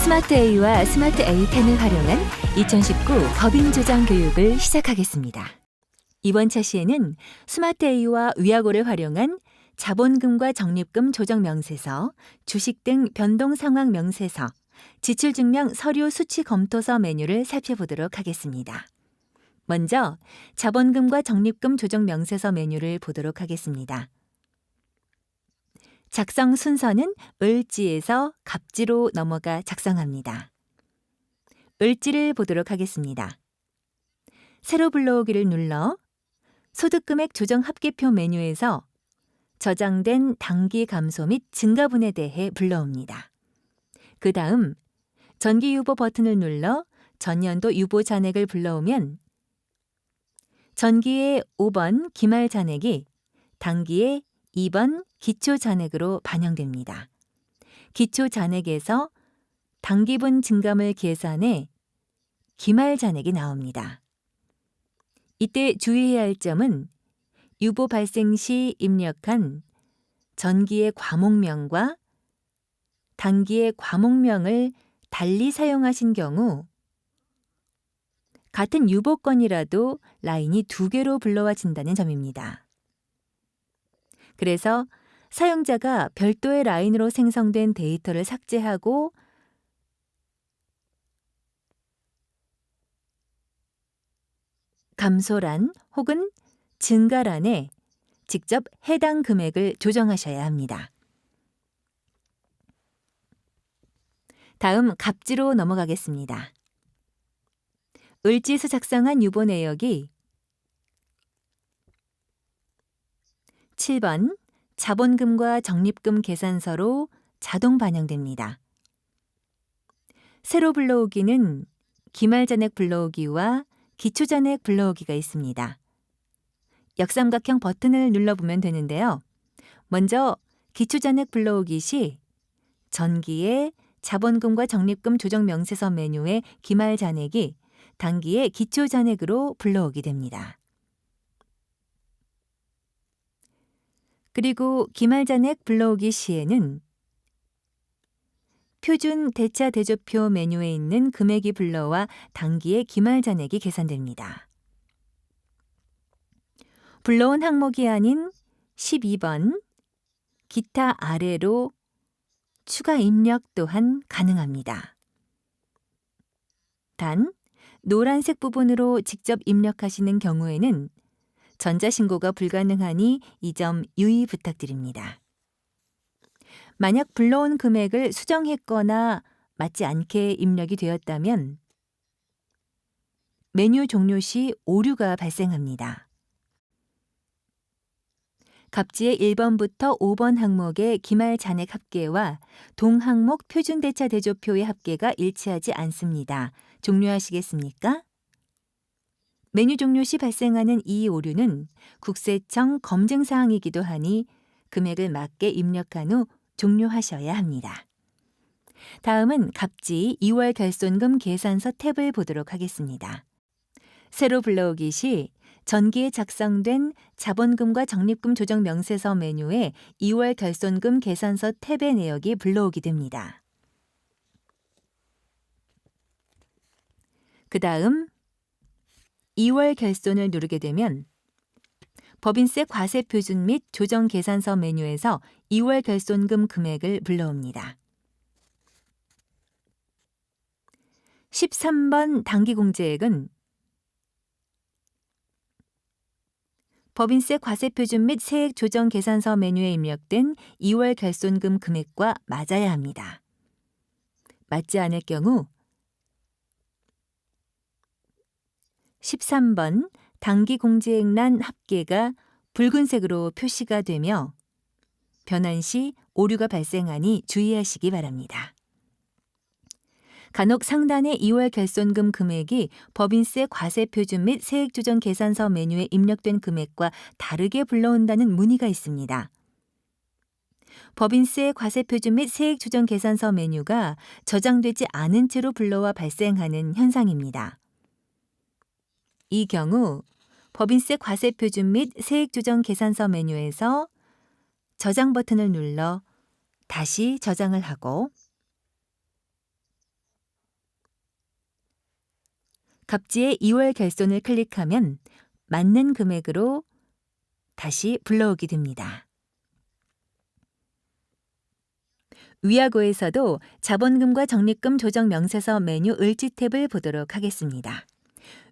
스마트 A와 스마트 A10을 활용한 2019 법인 조정 교육을 시작하겠습니다. 이번 차시에는 스마트 A와 위아고를 활용한 자본금과 적립금 조정 명세서, 주식 등 변동 상황 명세서, 지출 증명 서류 수치 검토서 메뉴를 살펴보도록 하겠습니다. 먼저 자본금과 적립금 조정 명세서 메뉴를 보도록 하겠습니다. 작성 순서는 을지에서 갑지로 넘어가 작성합니다. 을지를 보도록 하겠습니다. 세로 불러오기를 눌러 소득금액 조정 합계표 메뉴에서 저장된 당기 감소 및 증가분에 대해 불러옵니다. 그 다음 전기유보 버튼을 눌러 전년도 유보 잔액을 불러오면 전기의 5번 기말 잔액이 당기의 2번 기초 잔액으로 반영됩니다. 기초 잔액에서 당기분 증감을 계산해 기말 잔액이 나옵니다. 이때 주의해야 할 점은 유보 발생 시 입력한 전기의 과목명과 당기의 과목명을 달리 사용하신 경우 같은 유보건이라도 라인이 2개로 불러와진다는 점입니다. 그래서 사용자가 별도의 라인으로 생성된 데이터를 삭제하고 감소란 혹은 증가란에 직접 해당 금액을 조정하셔야 합니다. 다음 갑지로 넘어가겠습니다. 을지에서 작성한 유보 내역이 7번 자본금과 적립금 계산서로 자동 반영됩니다. 세로 불러오기는 기말잔액 불러오기와 기초잔액 불러오기가 있습니다. 역삼각형 버튼을 눌러보면 되는데요. 먼저 기초잔액 불러오기 시 전기의 자본금과 적립금 조정 명세서 메뉴의 기말잔액이 당기의 기초잔액으로 불러오게 됩니다. 그리고 기말잔액 불러오기 시에는 표준 대차 대조표 메뉴에 있는 금액이 불러와 당기의 기말잔액이 계산됩니다. 불러온 항목이 아닌 12번 기타 아래로 추가 입력 또한 가능합니다. 단, 노란색 부분으로 직접 입력하시는 경우에는 전자신고가 불가능하니 이 점 유의 부탁드립니다. 만약 불러온 금액을 수정했거나 맞지 않게 입력이 되었다면 메뉴 종료 시 오류가 발생합니다. 갑지의 1번부터 5번 항목의 기말 잔액 합계와 동항목 표준대차 대조표의 합계가 일치하지 않습니다. 종료하시겠습니까? 메뉴 종료 시 발생하는 이 오류는 국세청 검증사항이기도 하니 금액을 맞게 입력한 후 종료하셔야 합니다. 다음은 갑지 2월 결손금 계산서 탭을 보도록 하겠습니다. 세로 불러오기 시 전기에 작성된 자본금과 적립금 조정 명세서 메뉴에 2월 결손금 계산서 탭의 내역이 불러오게 됩니다. 그 다음 2월 결손을 누르게 되면 법인세 과세 표준 및 조정 계산서 메뉴에서 2월 결손금 금액을 불러옵니다. 13번 당기공제액은 법인세 과세 표준 및 세액 조정 계산서 메뉴에 입력된 2월 결손금 금액과 맞아야 합니다. 맞지 않을 경우 13번 당기공제액란 합계가 붉은색으로 표시가 되며 변환 시 오류가 발생하니 주의하시기 바랍니다. 간혹 상단의 2월 결손금 금액이 법인세 과세 표준 및 세액 조정 계산서 메뉴에 입력된 금액과 다르게 불러온다는 문의가 있습니다. 법인세 과세 표준 및 세액 조정 계산서 메뉴가 저장되지 않은 채로 불러와 발생하는 현상입니다. 이 경우 법인세 과세 표준 및 세액 조정 계산서 메뉴에서 저장 버튼을 눌러 다시 저장을 하고 갑지의 2월 결손을 클릭하면 맞는 금액으로 다시 불러오게 됩니다. 위아고에서도 자본금과 적립금 조정 명세서 메뉴 을지 탭을 보도록 하겠습니다.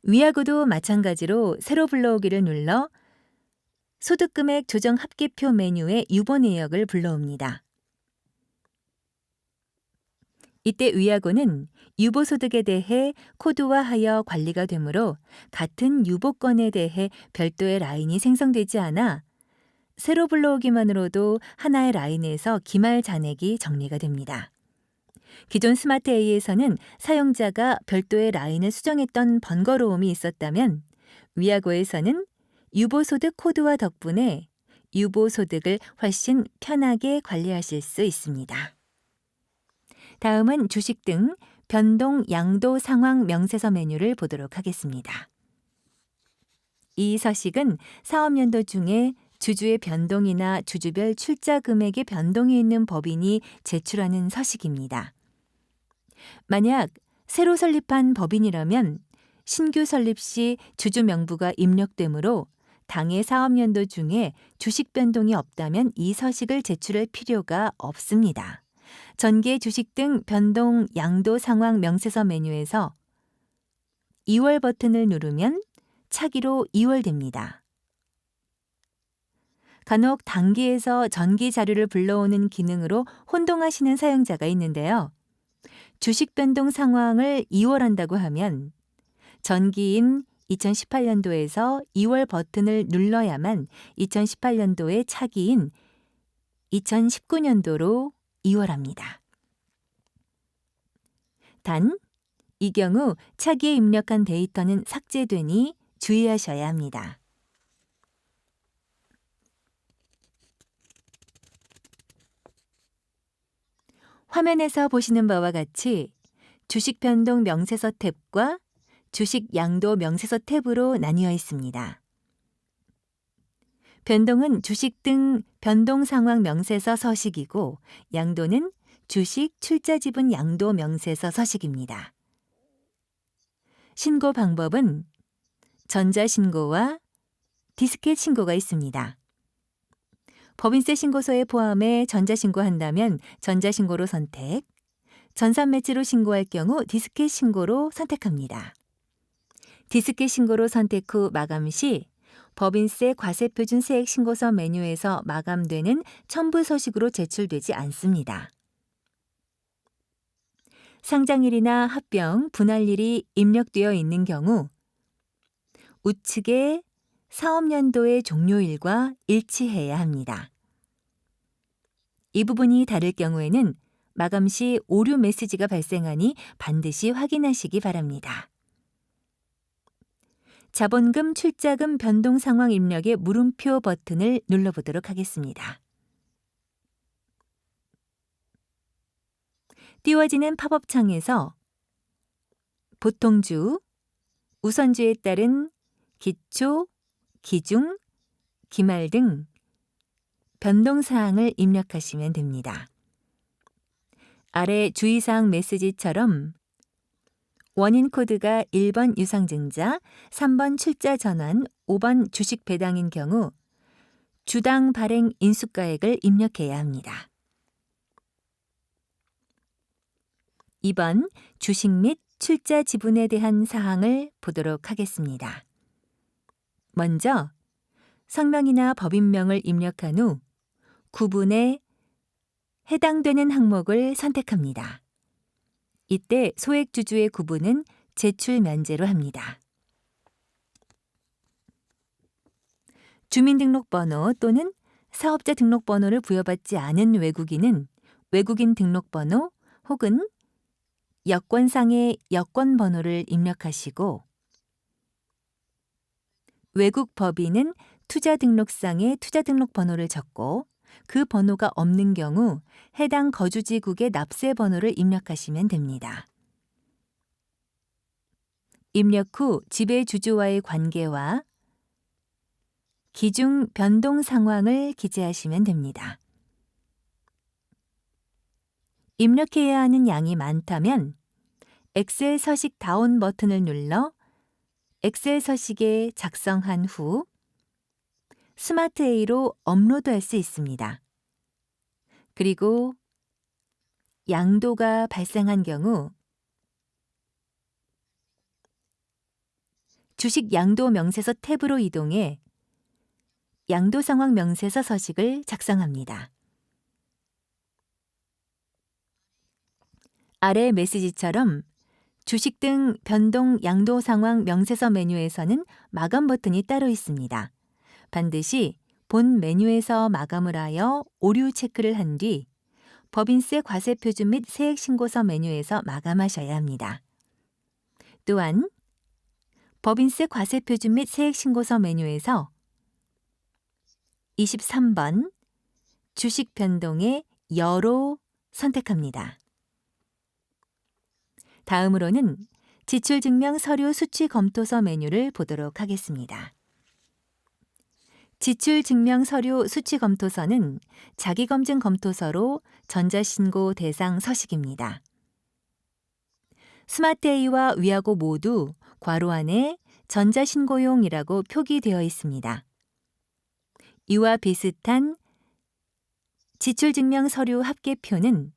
위아고도 마찬가지로 새로 불러오기를 눌러 소득금액 조정 합계표 메뉴의 유보 내역을 불러옵니다. 이때 위아고는 유보소득에 대해 코드화하여 관리가 되므로 같은 유보건에 대해 별도의 라인이 생성되지 않아 새로 불러오기만으로도 하나의 라인에서 기말 잔액이 정리가 됩니다. 기존 스마트 A에서는 사용자가 별도의 라인을 수정했던 번거로움이 있었다면 위아고에서는 유보소득 코드화 덕분에 유보소득을 훨씬 편하게 관리하실 수 있습니다. 다음은 주식 등 변동 양도 상황 명세서 메뉴를 보도록 하겠습니다. 이 서식은 사업연도 중에 주주의 변동이나 주주별 출자 금액의 변동이 있는 법인이 제출하는 서식입니다. 만약 새로 설립한 법인이라면 신규 설립 시 주주 명부가 입력되므로 당해 사업연도 중에 주식 변동이 없다면 이 서식을 제출할 필요가 없습니다. 전개 주식 등 변동 양도 상황 명세서 메뉴에서 2월 버튼을 누르면 차기로 2월 됩니다. 간혹 단기에서 전기 자료를 불러오는 기능으로 혼동하시는 사용자가 있는데요. 주식 변동 상황을 2월 한다고 하면 전기인 2018년도에서 2월 버튼을 눌러야만 2018년도의 차기인 2019년도로 2월 합니다. 단, 이 경우 차기에 입력한 데이터는 삭제되니 주의하셔야 합니다. 화면에서 보시는 바와 같이 주식 변동 명세서 탭과 주식 양도 명세서 탭으로 나뉘어 있습니다. 변동은 주식 등 변동 상황 명세서 서식이고 양도는 주식 출자 지분 양도 명세서 서식입니다. 신고 방법은 전자신고와 디스켓 신고가 있습니다. 법인세 신고서에 포함해 전자신고한다면 전자신고로 선택, 전산매체로 신고할 경우 디스켓 신고로 선택합니다. 디스켓 신고로 선택 후 마감 시 법인세 과세표준 세액 신고서 메뉴에서 마감되는 첨부 서식으로 제출되지 않습니다. 상장일이나 합병, 분할일이 입력되어 있는 경우 우측의 사업연도의 종료일과 일치해야 합니다. 이 부분이 다를 경우에는 마감 시 오류 메시지가 발생하니 반드시 확인하시기 바랍니다. 자본금 출자금 변동 상황 입력의 물음표 버튼을 눌러보도록 하겠습니다. 띄워지는 팝업 창에서 보통주, 우선주에 따른 기초, 기중, 기말 등 변동사항을 입력하시면 됩니다. 아래 주의사항 메시지처럼 원인 코드가 1번 유상증자, 3번 출자 전환, 5번 주식 배당인 경우 주당 발행 인수가액을 입력해야 합니다. 2번 주식 및 출자 지분에 대한 사항을 보도록 하겠습니다. 먼저 성명이나 법인명을 입력한 후 구분에 해당되는 항목을 선택합니다. 이때 소액주주의 구분은 제출 면제로 합니다. 주민등록번호 또는 사업자 등록번호를 부여받지 않은 외국인은 외국인 등록번호 혹은 여권상의 여권번호를 입력하시고 외국 법인은 투자등록상의 투자등록번호를 적고 그 번호가 없는 경우 해당 거주지국의 납세번호를 입력하시면 됩니다. 입력 후 지배주주와의 관계와 기중 변동 상황을 기재하시면 됩니다. 입력해야 하는 양이 많다면 엑셀 서식 다운 버튼을 눌러 엑셀 서식에 작성한 후 스마트 A로 업로드할 수 있습니다. 그리고 양도가 발생한 경우 주식 양도 명세서 탭으로 이동해 양도 상황 명세서 서식을 작성합니다. 아래 메시지처럼 주식 등 변동 양도 상황 명세서 메뉴에서는 마감 버튼이 따로 있습니다. 반드시 본 메뉴에서 마감을 하여 오류 체크를 한 뒤 법인세 과세 표준 및 세액 신고서 메뉴에서 마감하셔야 합니다. 또한 법인세 과세 표준 및 세액 신고서 메뉴에서 23번 주식 변동의 여로 선택합니다. 다음으로는 지출증명 서류 수취 검토서 메뉴를 보도록 하겠습니다. 지출증명 서류 수취 검토서는 자기검증 검토서로 전자신고 대상 서식입니다. 스마트 A와 위하고 모두 괄호 안에 전자신고용이라고 표기되어 있습니다. 이와 비슷한 지출증명 서류 합계표는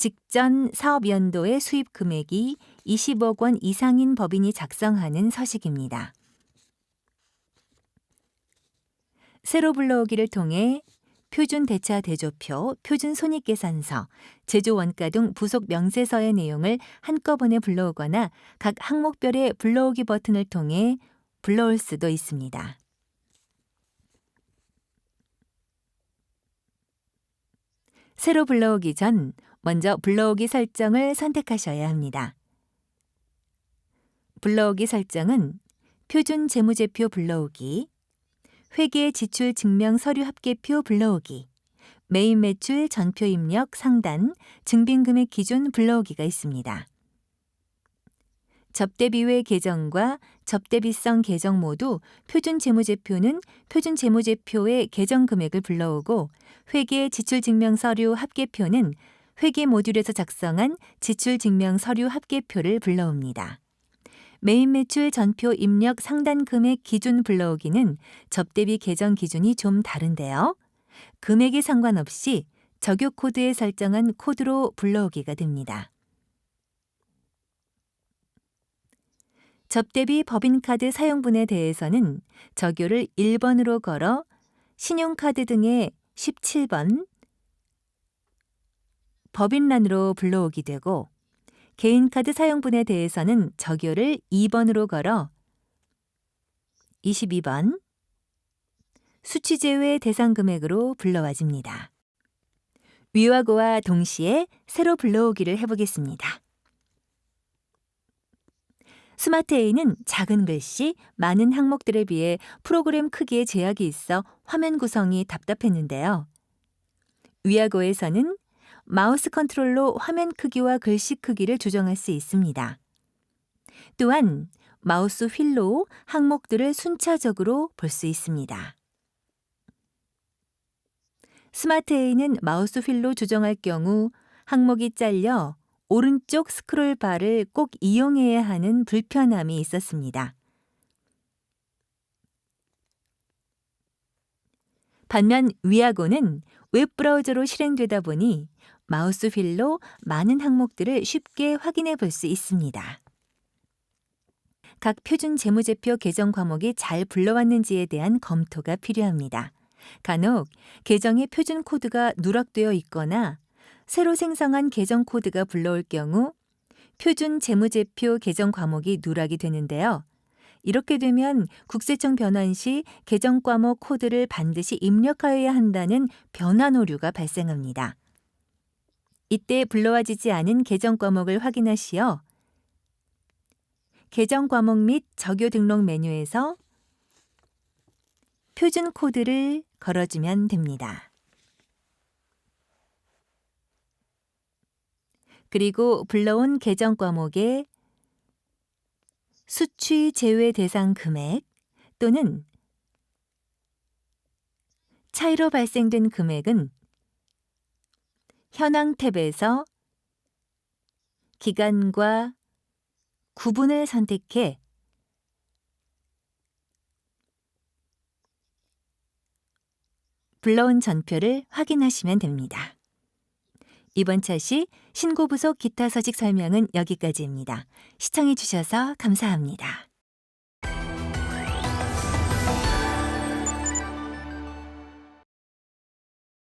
직전 사업연도의 수입 금액이 20억 원 이상인 법인이 작성하는 서식입니다. 세로 불러오기를 통해 표준 대차 대조표, 표준 손익계산서, 제조 원가 등 부속 명세서의 내용을 한꺼번에 불러오거나 각 항목별의 불러오기 버튼을 통해 불러올 수도 있습니다. 세로 불러오기 전 먼저 불러오기 설정을 선택하셔야 합니다. 불러오기 설정은 표준 재무제표 불러오기, 회계 지출 증명 서류 합계표 불러오기, 메인 매출 전표 입력 상단, 증빙금액 기준 불러오기가 있습니다. 접대비회 계정과 접대비성 계정 모두 표준 재무제표는 표준 재무제표의 계정 금액을 불러오고 회계 지출 증명 서류 합계표는 회계 모듈에서 작성한 지출 증명 서류 합계표를 불러옵니다. 메인 매출 전표 입력 상단 금액 기준 불러오기는 접대비 계정 기준이 좀 다른데요. 금액에 상관없이 적요 코드에 설정한 코드로 불러오기가 됩니다. 접대비 법인카드 사용분에 대해서는 적요를 1번으로 걸어 신용카드 등의 17번 법인란으로 불러오게 되고 개인카드 사용분에 대해서는 적요를 2번으로 걸어 22번 수취제외 대상 금액으로 불러와집니다. 위하고와 동시에 세로 불러오기를 해보겠습니다. 스마트 A는 작은 글씨, 많은 항목들에 비해 프로그램 크기에 제약이 있어 화면 구성이 답답했는데요. 위하고에서는 마우스 컨트롤로 화면 크기와 글씨 크기를 조정할 수 있습니다. 또한 마우스 휠로 항목들을 순차적으로 볼 수 있습니다. 스마트 A는 마우스 휠로 조정할 경우 항목이 잘려 오른쪽 스크롤 바를 꼭 이용해야 하는 불편함이 있었습니다. 반면 위하고는 웹브라우저로 실행되다 보니 마우스 휠로 많은 항목들을 쉽게 확인해 볼 수 있습니다. 각 표준 재무제표 계정 과목이 잘 불러왔는지에 대한 검토가 필요합니다. 간혹 계정의 표준 코드가 누락되어 있거나 새로 생성한 계정 코드가 불러올 경우 표준 재무제표 계정 과목이 누락이 되는데요. 이렇게 되면 국세청 변환 시 계정 과목 코드를 반드시 입력하여야 한다는 변환 오류가 발생합니다. 이때 불러와지지 않은 계정 과목을 확인하시어 계정 과목 및 적요 등록 메뉴에서 표준 코드를 걸어주면 됩니다. 그리고 불러온 계정 과목에 수취 제외 대상 금액 또는 차이로 발생된 금액은 현황 탭에서 기간과 구분을 선택해 불러온 전표를 확인하시면 됩니다. 이번 차시 신고부속 기타 서식 설명은 여기까지입니다. 시청해 주셔서 감사합니다.